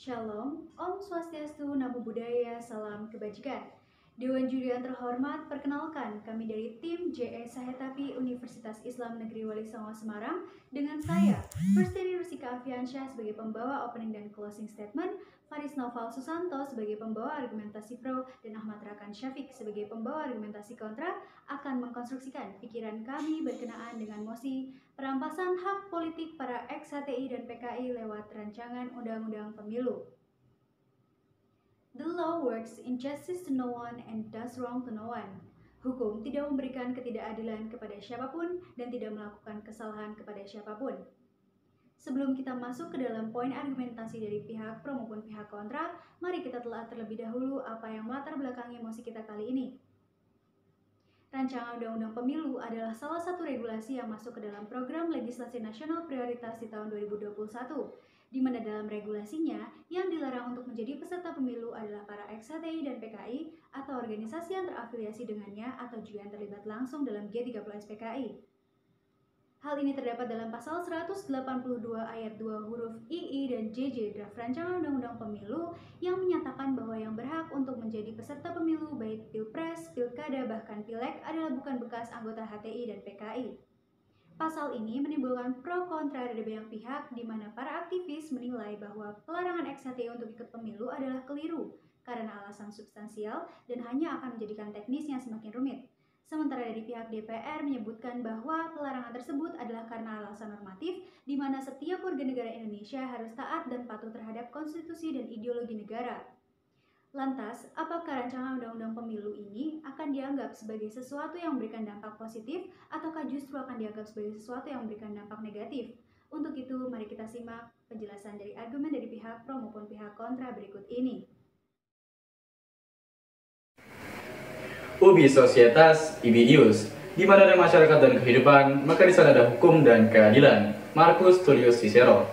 Shalom, Om Swastiastu, Namo Buddhaya, Salam Kebajikan. Dewan Juri yang terhormat, perkenalkan kami dari tim JE Sahetapi Universitas Islam Negeri Wali Songo Semarang dengan saya, Firstini Rusika Afiansyah sebagai pembawa opening dan closing statement, Faris Noval Susanto sebagai pembawa argumentasi pro, dan Ahmad Rakan Syafiq sebagai pembawa argumentasi kontra akan mengkonstruksikan pikiran kami berkenaan dengan mosi perampasan hak politik para ex-HTI dan PKI lewat rancangan Undang-Undang Pemilu. The law works injustice to no one and does wrong to no one. Hukum tidak memberikan ketidakadilan kepada siapapun dan tidak melakukan kesalahan kepada siapapun. Sebelum kita masuk ke dalam poin argumentasi dari pihak pro maupun pihak kontra, mari kita telah terlebih dahulu apa yang melatar belakangi mosi kita kali ini. Rancangan Undang-Undang Pemilu adalah salah satu regulasi yang masuk ke dalam program legislasi nasional prioritas di tahun 2021, di mana dalam regulasinya yang dilarang untuk menjadi peserta pemilu adalah para ex-HTI dan PKI atau organisasi yang terafiliasi dengannya atau juga yang terlibat langsung dalam G30S PKI. Hal ini terdapat dalam pasal 182 ayat 2 huruf II dan JJ draft rancangan Undang-Undang Pemilu yang menyatakan bahwa yang berhak untuk menjadi peserta pemilu baik Pilpres, Pilkada, bahkan Pileg adalah bukan bekas anggota HTI dan PKI. Pasal ini menimbulkan pro kontra dari banyak pihak di mana para aktivis menilai bahwa pelarangan ex-HTI untuk ikut pemilu adalah keliru karena alasan substansial dan hanya akan menjadikan teknisnya semakin rumit. Sementara dari pihak DPR menyebutkan bahwa pelarangan tersebut adalah karena alasan normatif di mana setiap warga negara Indonesia harus taat dan patuh terhadap konstitusi dan ideologi negara. Lantas, apakah rancangan Undang-Undang Pemilu ini akan dianggap sebagai sesuatu yang memberikan dampak positif ataukah justru akan dianggap sebagai sesuatu yang memberikan dampak negatif? Untuk itu, mari kita simak penjelasan dari argumen dari pihak pro maupun pihak kontra berikut ini. Ubi Societas, Ibi Ius. Di mana ada masyarakat dan kehidupan, maka di sana ada hukum dan keadilan. Marcus Tullius Cicero.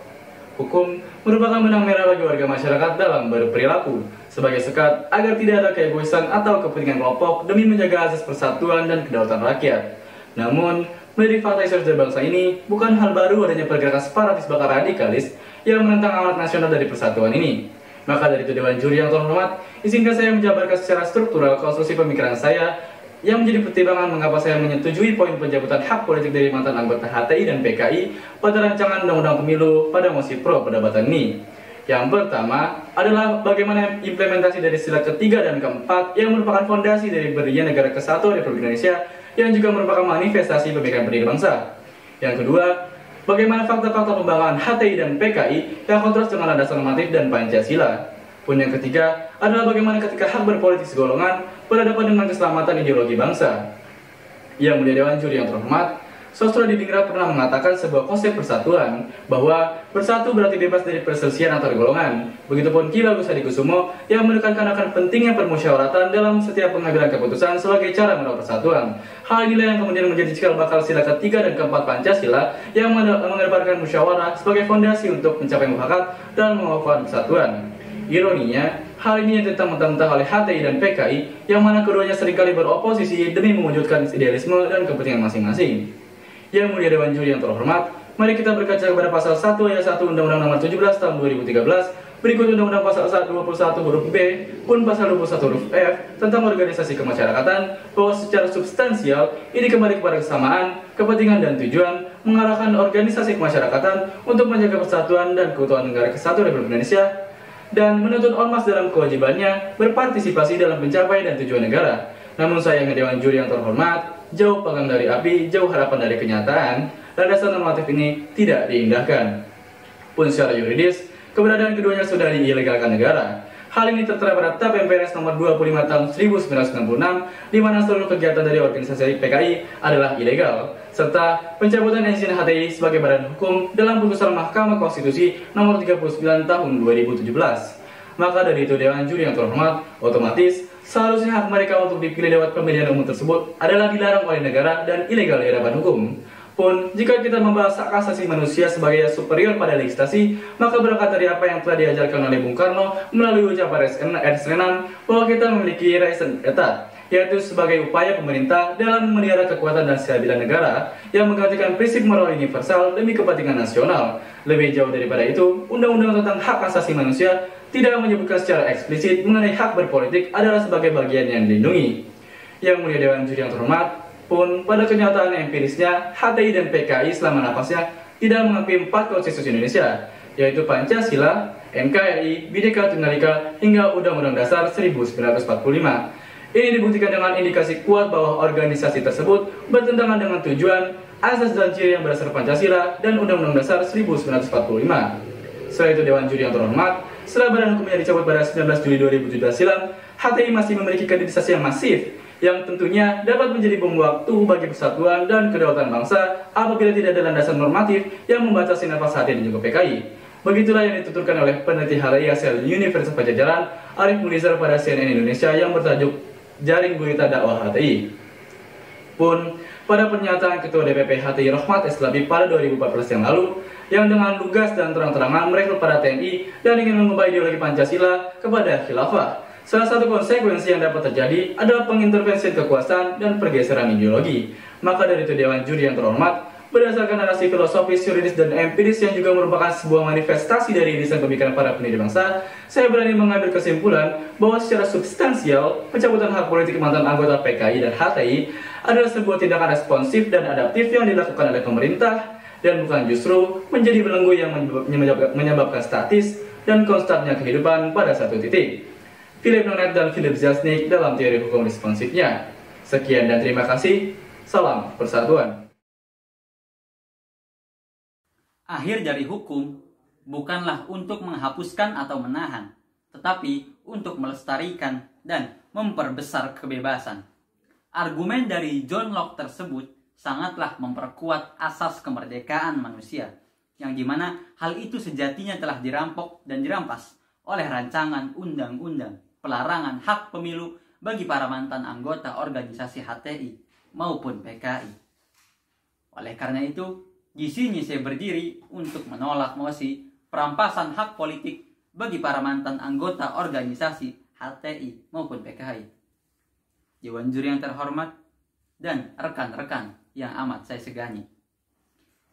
Hukum merupakan benang merah bagi warga masyarakat dalam berperilaku, sebagai sekat agar tidak ada keegoisan atau kepentingan kelompok demi menjaga asas persatuan dan kedaulatan rakyat. Namun, dari fakta historis dari bangsa ini, bukan hal baru adanya pergerakan separatis bakal radikalis yang menentang amanat nasional dari persatuan ini. Maka dari itu Dewan Juri yang terhormat, izinkan saya menjabarkan secara struktural konstruksi pemikiran saya yang menjadi pertimbangan mengapa saya menyetujui poin pencabutan hak politik dari mantan anggota HTI dan PKI pada rancangan Undang-Undang Pemilu pada mosi pro perdebatan ini. Yang pertama adalah bagaimana implementasi dari sila ketiga dan keempat yang merupakan fondasi dari berdirinya negara kesatuan Republik Indonesia yang juga merupakan manifestasi pemikiran pendiri bangsa. Yang kedua, bagaimana fakta-fakta pembangunan HTI dan PKI yang kontras dengan landasan normatif dan Pancasila. Pun yang ketiga adalah bagaimana ketika hak berpolitik segolongan berhadapan dengan keselamatan ideologi bangsa. Yang mulia Dewan Juri yang terhormat, Sosro Didingra pernah mengatakan sebuah konsep persatuan bahwa bersatu berarti bebas dari perselisihan antar golongan. Begitupun Ki Bagus Hadikusumo yang menekankan akan pentingnya permusyawaratan dalam setiap pengambilan keputusan sebagai cara merawat persatuan. Hal inilah yang kemudian menjadi cikal bakal sila ketiga dan keempat Pancasila yang mengedepankan musyawarah sebagai fondasi untuk mencapai mufakat dan mengokohkan persatuan. Ironinya, hal ini yang ditentang mentah-mentah oleh HTI dan PKI yang mana keduanya seringkali beroposisi demi mewujudkan idealisme dan kepentingan masing-masing. Yang mulia Dewan Juri yang terhormat, mari kita berkaca kepada pasal 1 ayat 1 Undang-Undang Nomor 17 Tahun 2013, berikut Undang-Undang pasal 21 huruf B, pun pasal 21 huruf F tentang organisasi kemasyarakatan, bahwa secara substansial ini kembali kepada kesamaan, kepentingan dan tujuan mengarahkan organisasi kemasyarakatan untuk menjaga persatuan dan keutuhan negara kesatuan Republik Indonesia dan menuntut ormas dalam kewajibannya berpartisipasi dalam pencapaian dan tujuan negara. Namun sayangnya Dewan Juri yang terhormat, jauh panggang dari api, jauh harapan dari kenyataan, landasan normatif ini tidak diindahkan. Pun secara yuridis, keberadaan keduanya sudah diilegalkan negara. Hal ini tertera pada TAP MPRS nomor 25 tahun 1996, di mana seluruh kegiatan dari organisasi PKI adalah ilegal, serta pencabutan izin HTI sebagai badan hukum dalam putusan Mahkamah Konstitusi nomor 39 tahun 2017. Maka dari itu Dewan Juri yang terhormat, otomatis seharusnya hak mereka untuk dipilih lewat pemilihan umum tersebut adalah dilarang oleh negara dan ilegal di hadapan hukum. Pun, jika kita membahas hak asasi manusia sebagai superior pada legislasi, maka berangkat dari apa yang telah diajarkan oleh Bung Karno melalui ucapan Ernest Renan bahwa kita memiliki raison d'etat, yaitu sebagai upaya pemerintah dalam memelihara kekuatan dan kestabilan negara yang menggantikan prinsip moral universal demi kepentingan nasional. Lebih jauh daripada itu, Undang-Undang tentang Hak Asasi Manusia tidak menyebutkan secara eksplisit mengenai hak berpolitik adalah sebagai bagian yang dilindungi. Yang mulia Dewan Juri yang terhormat, pun pada kenyataan empirisnya, HTI dan PKI selama napasnya tidak mengakui 4 konstitusi Indonesia, yaitu Pancasila, NKRI, Bhinneka Tunggal Ika, hingga Undang-Undang Dasar 1945. Ini dibuktikan dengan indikasi kuat bahwa organisasi tersebut bertentangan dengan tujuan, asas dan ciri yang berdasar Pancasila dan Undang-Undang Dasar 1945. Setelah itu Dewan Juri yang terhormat, setelah badan hukumnya dicabut pada 19 Juli 2017 silam, HTI masih memiliki kaderisasi yang masif, yang tentunya dapat menjadi bom waktu bagi persatuan dan kedaulatan bangsa apabila tidak ada landasan normatif yang membatasi nafas HTI dan juga PKI. Begitulah yang dituturkan oleh peneliti HTI asal Universitas Pajajaran, Arif Munizar pada CNN Indonesia yang bertajuk Jaring Gurita Dakwah HTI. Pun, pada pernyataan Ketua DPP HTI Rohmat Eslabi pada 2014 yang lalu, yang dengan lugas dan terang-terangan merekrut pada TNI dan ingin mengubah ideologi Pancasila kepada khilafah. Salah satu konsekuensi yang dapat terjadi adalah pengintervensian kekuasaan dan pergeseran ideologi. Maka dari itu Dewan Juri yang terhormat, berdasarkan narasi filosofis, yuridis, dan empiris yang juga merupakan sebuah manifestasi dari irisan pemikiran para pendiri bangsa, saya berani mengambil kesimpulan bahwa secara substansial, pencabutan hak politik mantan anggota PKI dan HTI adalah sebuah tindakan responsif dan adaptif yang dilakukan oleh pemerintah, dan bukan justru menjadi belenggu yang menyebabkan statis dan konstannya kehidupan pada satu titik. Philip Nonet dan Philip Zelznick dalam teori hukum responsifnya. Sekian dan terima kasih. Salam persatuan. Akhir dari hukum bukanlah untuk menghapuskan atau menahan, tetapi untuk melestarikan dan memperbesar kebebasan. Argumen dari John Locke tersebut sangatlah memperkuat asas kemerdekaan manusia, yang dimana hal itu sejatinya telah dirampok dan dirampas oleh rancangan undang-undang pelarangan hak pemilu bagi para mantan anggota organisasi HTI maupun PKI. Oleh karena itu, di sini saya berdiri untuk menolak mosi perampasan hak politik bagi para mantan anggota organisasi HTI maupun PKI. Dewan Juri yang terhormat dan rekan-rekan yang amat saya segani,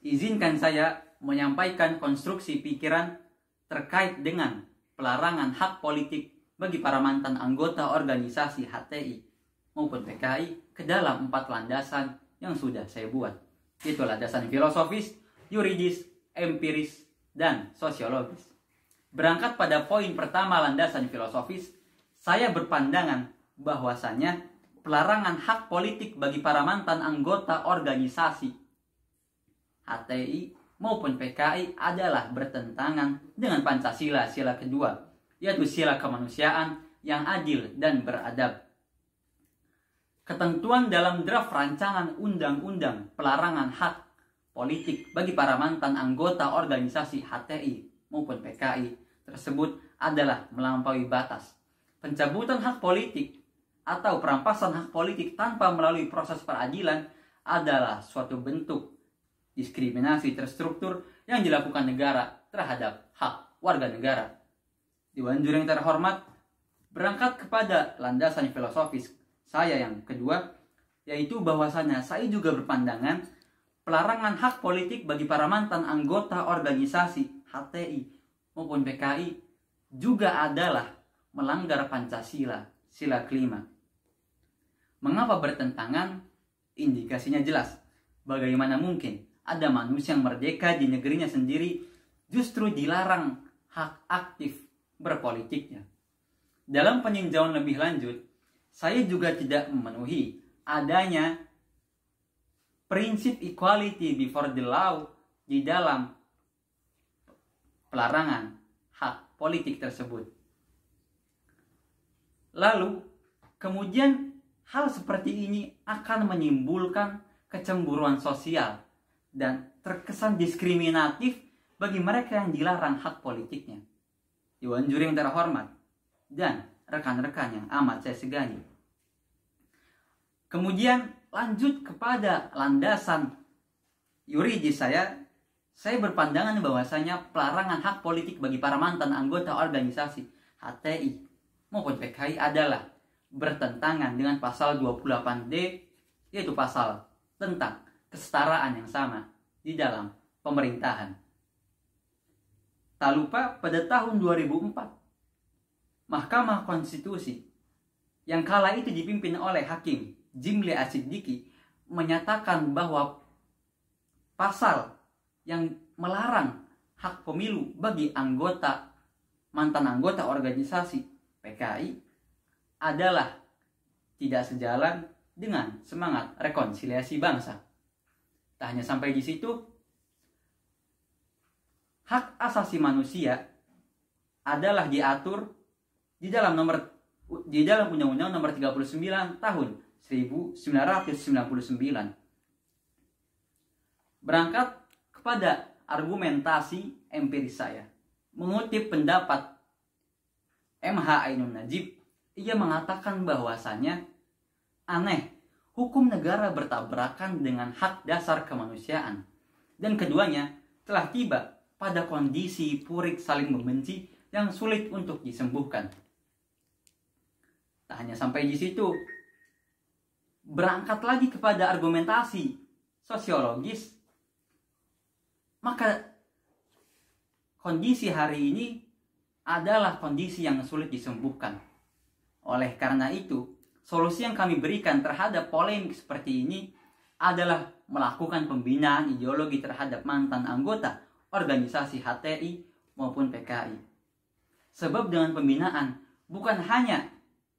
izinkan saya menyampaikan konstruksi pikiran terkait dengan pelarangan hak politik bagi para mantan anggota organisasi HTI maupun PKI ke dalam 4 landasan yang sudah saya buat, yaitu landasan filosofis, yuridis, empiris, dan sosiologis. Berangkat pada poin pertama landasan filosofis, saya berpandangan bahwasanya pelarangan hak politik bagi para mantan anggota organisasi HTI maupun PKI adalah bertentangan dengan Pancasila sila kedua, yaitu sila kemanusiaan yang adil dan beradab. Ketentuan dalam draft rancangan undang-undang pelarangan hak politik bagi para mantan anggota organisasi HTI maupun PKI tersebut adalah melampaui batas. Pencabutan hak politik atau perampasan hak politik tanpa melalui proses peradilan adalah suatu bentuk diskriminasi terstruktur yang dilakukan negara terhadap hak warga negara. Dewan Juri yang terhormat, berangkat kepada landasan filosofis saya yang kedua, yaitu bahwasanya saya juga berpandangan pelarangan hak politik bagi para mantan anggota organisasi HTI maupun PKI juga adalah melanggar Pancasila sila kelima. Mengapa bertentangan? Indikasinya jelas. Bagaimana mungkin ada manusia yang merdeka di negerinya sendiri justru dilarang hak aktif berpolitiknya? Dalam peninjauan lebih lanjut, saya juga tidak memenuhi adanya prinsip equality before the law di dalam pelarangan hak politik tersebut. Lalu, kemudian hal seperti ini akan menimbulkan kecemburuan sosial dan terkesan diskriminatif bagi mereka yang dilarang hak politiknya. Dewan Juri yang terhormat dan rekan-rekan yang amat saya segani. Kemudian lanjut kepada landasan yuridis saya berpandangan bahwasanya pelarangan hak politik bagi para mantan anggota organisasi HTI maupun PKI adalah bertentangan dengan pasal 28D, yaitu pasal tentang kesetaraan yang sama di dalam pemerintahan. Tak lupa pada tahun 2004, Mahkamah Konstitusi yang kala itu dipimpin oleh Hakim Jimli Asidiki menyatakan bahwa pasal yang melarang hak pemilu bagi mantan anggota organisasi PKI adalah tidak sejalan dengan semangat rekonsiliasi bangsa. Tak hanya sampai di situ, hak asasi manusia adalah diatur di dalam Undang-Undang Nomor 39 Tahun 1999. Berangkat kepada argumentasi empiris saya, mengutip pendapat MH Ainun Najib, ia mengatakan bahwasannya aneh, hukum negara bertabrakan dengan hak dasar kemanusiaan, dan keduanya telah tiba pada kondisi purik saling membenci yang sulit untuk disembuhkan. Tak hanya sampai di situ, berangkat lagi kepada argumentasi sosiologis, maka kondisi hari ini adalah kondisi yang sulit disembuhkan. Oleh karena itu, solusi yang kami berikan terhadap polemik seperti ini adalah melakukan pembinaan ideologi terhadap mantan anggota organisasi HTI maupun PKI. Sebab dengan pembinaan bukan hanya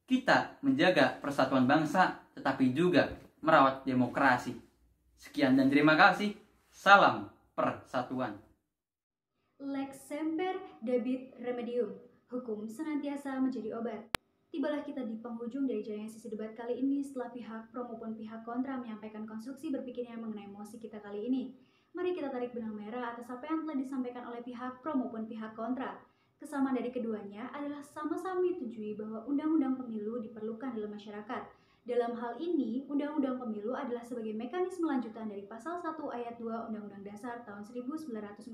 kita menjaga persatuan bangsa, tetapi juga merawat demokrasi. Sekian dan terima kasih. Salam persatuan. Lex semper debit remedium. Hukum senantiasa menjadi obat. Tibalah kita di penghujung dari jalannya sesi debat kali ini setelah pihak pro maupun pihak kontra menyampaikan konstruksi berpikirnya mengenai mosi kita kali ini. Mari kita tarik benang merah atas apa yang telah disampaikan oleh pihak pro maupun pihak kontra. Kesamaan dari keduanya adalah sama-sama menyetujui bahwa undang-undang pemilu diperlukan dalam masyarakat. Dalam hal ini, Undang-Undang Pemilu adalah sebagai mekanisme lanjutan dari Pasal 1 Ayat 2 Undang-Undang Dasar tahun 1945.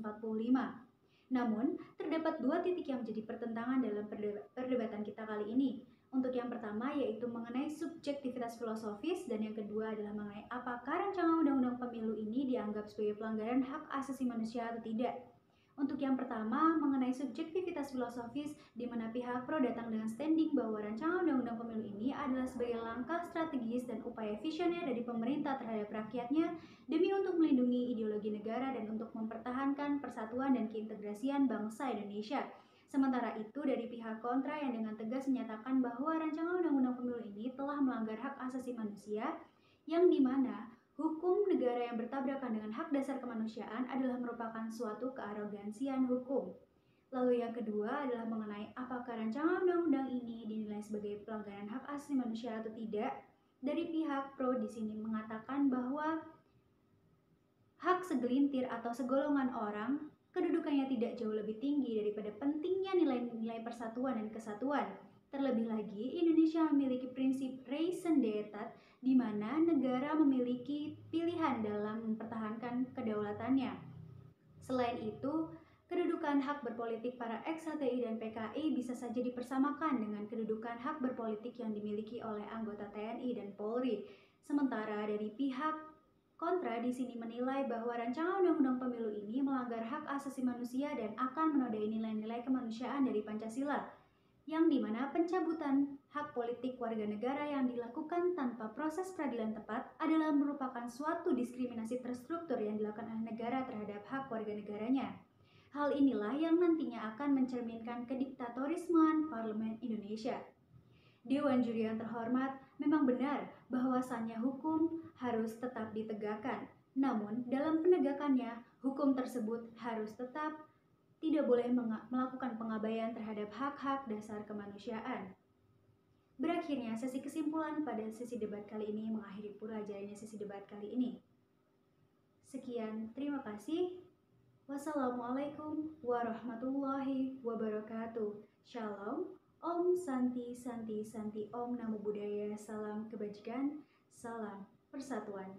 Namun, terdapat dua titik yang menjadi pertentangan dalam perdebatan kita kali ini. Untuk yang pertama yaitu mengenai subjektivitas filosofis, dan yang kedua adalah mengenai apakah rancangan Undang-Undang Pemilu ini dianggap sebagai pelanggaran hak asasi manusia atau tidak. Untuk yang pertama, mengenai subjektivitas filosofis, di mana pihak pro datang dengan standing bahwa rancangan Undang-Undang Pemilu ini adalah sebagai langkah strategis dan upaya visioner dari pemerintah terhadap rakyatnya demi untuk melindungi ideologi negara dan untuk mempertahankan persatuan dan keintegrasian bangsa Indonesia. Sementara itu, dari pihak kontra yang dengan tegas menyatakan bahwa rancangan Undang-Undang Pemilu ini telah melanggar hak asasi manusia, yang dimana hukum negara yang bertabrakan dengan hak dasar kemanusiaan adalah merupakan suatu kearogansian hukum. Lalu yang kedua adalah mengenai apakah rancangan undang-undang ini dinilai sebagai pelanggaran hak asasi manusia atau tidak. Dari pihak pro di sini mengatakan bahwa hak segelintir atau segolongan orang kedudukannya tidak jauh lebih tinggi daripada pentingnya nilai-nilai persatuan dan kesatuan. Terlebih lagi, Indonesia memiliki prinsip raison d'etat, di mana negara memiliki pilihan dalam mempertahankan kedaulatannya. Selain itu, kedudukan hak berpolitik para ex-HTI dan PKI bisa saja dipersamakan dengan kedudukan hak berpolitik yang dimiliki oleh anggota TNI dan Polri. Sementara dari pihak kontra di sini menilai bahwa rancangan Undang-Undang Pemilu ini melanggar hak asasi manusia dan akan menodai nilai-nilai kemanusiaan dari Pancasila, yang dimana pencabutan hak politik warga negara yang dilakukan tanpa proses peradilan tepat adalah merupakan suatu diskriminasi terstruktur yang dilakukan oleh negara terhadap hak warga negaranya. Hal inilah yang nantinya akan mencerminkan kediktatorismean parlemen Indonesia. Dewan Juri yang terhormat, memang benar bahwasannya hukum harus tetap ditegakkan. Namun, dalam penegakannya, hukum tersebut harus tetap tidak boleh melakukan pengabaian terhadap hak-hak dasar kemanusiaan. Berakhirnya sesi kesimpulan pada sesi debat kali ini mengakhiri pula jalannya sesi debat kali ini. Sekian, terima kasih. Wassalamualaikum warahmatullahi wabarakatuh. Shalom, Om Santi Santi Santi, Om Namo Buddhaya, salam kebajikan, salam persatuan.